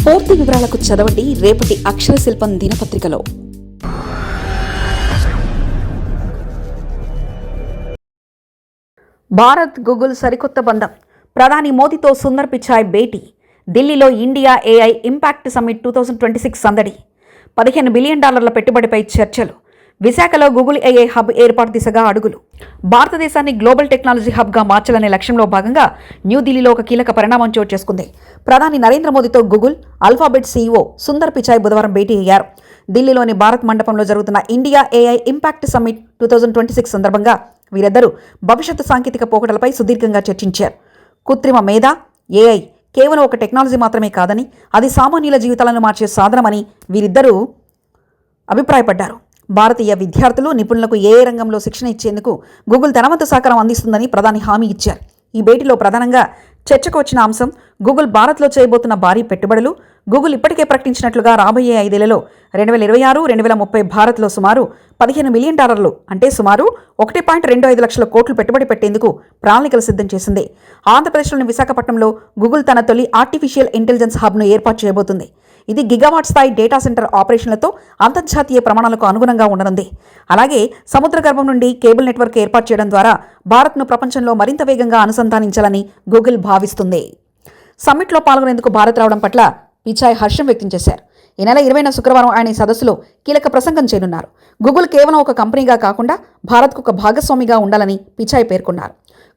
పూర్తి వివరాలకు చదవండి రేపటి అక్షర శిల్పం దినపత్రికలో. భారత్ గూగుల్ సరికొత్త బంధం. ప్రధాని మోదీతో సుందర్ పిచాయ్ భేటీ. ఢిల్లీలో ఇండియా ఏఐ ఇంపాక్ట్ సమ్మిట్ 2026 సందడి. $15 బిలియన్ పెట్టుబడిపై చర్చలు. విశాఖలో గూగుల్ ఏఐ హబ్ ఏర్పాటు దిశగా అడుగులు. భారతదేశాన్ని గ్లోబల్ టెక్నాలజీ హబ్గా మార్చాలనే లక్ష్యంలో భాగంగా న్యూఢిల్లీలో ఒక కీలక పరిణామం చోటు చేసుకుంది. ప్రధాని నరేంద్ర మోదీతో Google, Alphabet CEO Sundar Pichai బుధవారం భేటీ అయ్యారు. ఢిల్లీలోని భారత్ మండపంలో జరుగుతున్న ఇండియా ఏఐ ఇంపాక్ట్ సమ్మిట్ 2026 సందర్భంగా వీరిద్దరూ భవిష్యత్తు సాంకేతిక పోకడలపై సుదీర్ఘంగా చర్చించారు. కృత్రిమ మేధ, ఏఐ కేవలం ఒక టెక్నాలజీ మాత్రమే కాదని, అది సామాన్యుల జీవితాలను మార్చే సాధనమని వీరిద్దరూ అభిప్రాయపడ్డారు. భారతీయ విద్యార్థులు, నిపుణులకు ఏఐ రంగంలో శిక్షణ ఇచ్చేందుకు గూగుల్ తన వంతు సహకారం అందిస్తుందని ప్రధాని హామీ ఇచ్చారు. ఈ భేటీలో ప్రధానంగా చర్చకు వచ్చిన అంశం గూగుల్ భారత్లో చేయబోతున్న భారీ పెట్టుబడులు. గూగుల్ ఇప్పటికే ప్రకటించినట్లుగా రాబోయే 5 ఏళ్లలో 2026-2030 భారత్లో సుమారు $15 బిలియన్ అంటే సుమారు 1.25 లక్షల కోట్లు పెట్టుబడి పెట్టేందుకు ప్రణాళికలు సిద్ధం చేసింది. ఆంధ్రప్రదేశ్లోని విశాఖపట్నంలో గూగుల్ తన తొలి ఆర్టిఫిషియల్ ఇంటెలిజెన్స్ హబ్ను ఏర్పాటు చేయబోతుంది. ఇది గిగావాట్ స్థాయి డేటా సెంటర్ ఆపరేషన్లతో అంతర్జాతీయ ప్రమాణాలకు అనుగుణంగా ఉండనుంది. అలాగే సముద్ర గర్భం నుండి కేబుల్ నెట్వర్క్ ఏర్పాటు చేయడం ద్వారా భారత్ను ప్రపంచంలో మరింత వేగంగా అనుసంధానించాలని గూగుల్ భావిస్తుంది. సమ్మిట్లో పాల్గొనేందుకు భారత్ రావడం పట్ల పిచాయ్ హర్షం వ్యక్తం చేశారు. ఈ నెల 20న శుక్రవారం ఆయన ఈ సదస్సులో కీలక ప్రసంగం చేయనున్నారు. గూగుల్ కేవలం ఒక కంపెనీగా కాకుండా భారత్కు ఒక భాగస్వామిగా ఉండాలని పిచాయ్ పేర్కొన్నారు.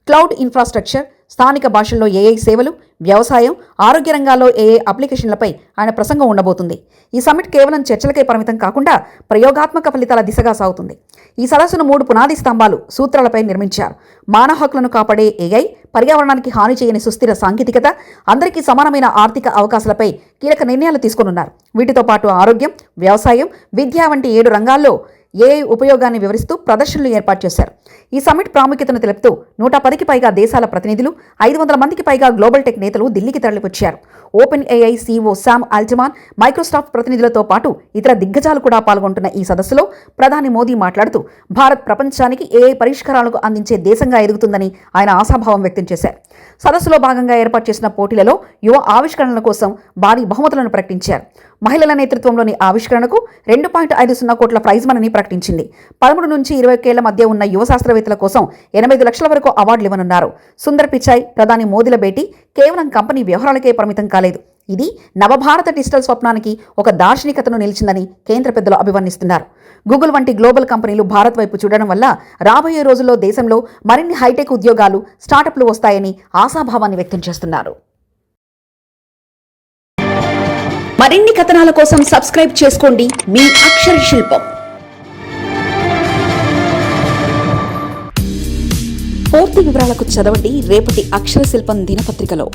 క్లౌడ్ ఇన్ఫ్రాస్ట్రక్చర్, స్థానిక భాషల్లో ఏఐ సేవలు, వ్యవసాయం, ఆరోగ్య రంగాల్లో ఏఐ అప్లికేషన్లపై ఆయన ప్రసంగం ఉండబోతుంది. ఈ సమ్మిట్ కేవలం చర్చలకే పరిమితం కాకుండా ప్రయోగాత్మక ఫలితాల దిశగా సాగుతుంది. ఈ సదస్సును 3 పునాది స్తంభాలు, సూత్రాలపై నిర్మించారు. మానవ హక్కులను కాపాడే ఏఐ, పర్యావరణానికి హాని చేయని సుస్థిర సాంకేతికత, అందరికీ సమానమైన ఆర్థిక అవకాశాలపై కీలక నిర్ణయాలు తీసుకున్నారు. వీటితో పాటు ఆరోగ్యం, వ్యవసాయం, విద్య వంటి 7 రంగాల్లో ఏఐ ఉపయోగాన్ని వివరిస్తూ ప్రదర్శనలు ఏర్పాటు చేశారు. ఈ సమ్మిట్ ప్రాముఖ్యతను తెలుపుతూ 110కి పైగా దేశాల ప్రతినిధులు, 500 మందికి పైగా గ్లోబల్ టెక్ నేతలు ఢిల్లీకి తరలివచ్చారు. Open AI CEO Sam Altman, Microsoft ప్రతినిధులతో పాటు ఇతర దిగ్గజాలు కూడా పాల్గొంటున్న ఈ సదస్సులో ప్రధాని మోదీ మాట్లాడుతూ భారత్ ప్రపంచానికి ఏఐ పరిష్కారాలకు అందించే దేశంగా ఎదుగుతుందని ఆయన ఆశాభావం వ్యక్తం చేశారు. సదస్సులో భాగంగా ఏర్పాటు చేసిన పోటీలలో యువ ఆవిష్కరణల కోసం భారీ బహుమతులను ప్రకటించారు. మహిళల నేతృత్వంలోని ఆవిష్కరణకు 2.50 కోట్ల ప్రైజ్ మనీని ప్రకటించింది. 13 నుంచి 21 ఏళ్ల మధ్య ఉన్న యువ శాస్త్రవేత్తల కోసం 85 లక్షల వరకు అవార్డులు ఇవ్వనున్నారు. సుందర్ పిచాయ్, ప్రధాని మోదీల భేటీ కేవలం కంపెనీ వ్యవహారాలకే పరిమితం కాలేదు. ఇది నవభారత డిజిటల్ స్వప్నానికి ఒక దార్శనికతను నిలిచిందని కేంద్ర పెద్దలు అభివర్ణిస్తున్నారు. గూగుల్ వంటి గ్లోబల్ కంపెనీలు భారత్ వైపు చూడడం వల్ల రాబోయే రోజుల్లో దేశంలో మరిన్ని హైటెక్ ఉద్యోగాలు, స్టార్టప్లు వస్తాయని ఆశాభావాన్ని వ్యక్తం చేస్తున్నారు. మరిన్ని కథనాల కోసం సబ్స్క్రైబ్ చేసుకోండి మీ అక్షర శిల్పం. పూర్తి వివరాలకు చదవండి రేపటి అక్షర శిల్పం దినపత్రికలో.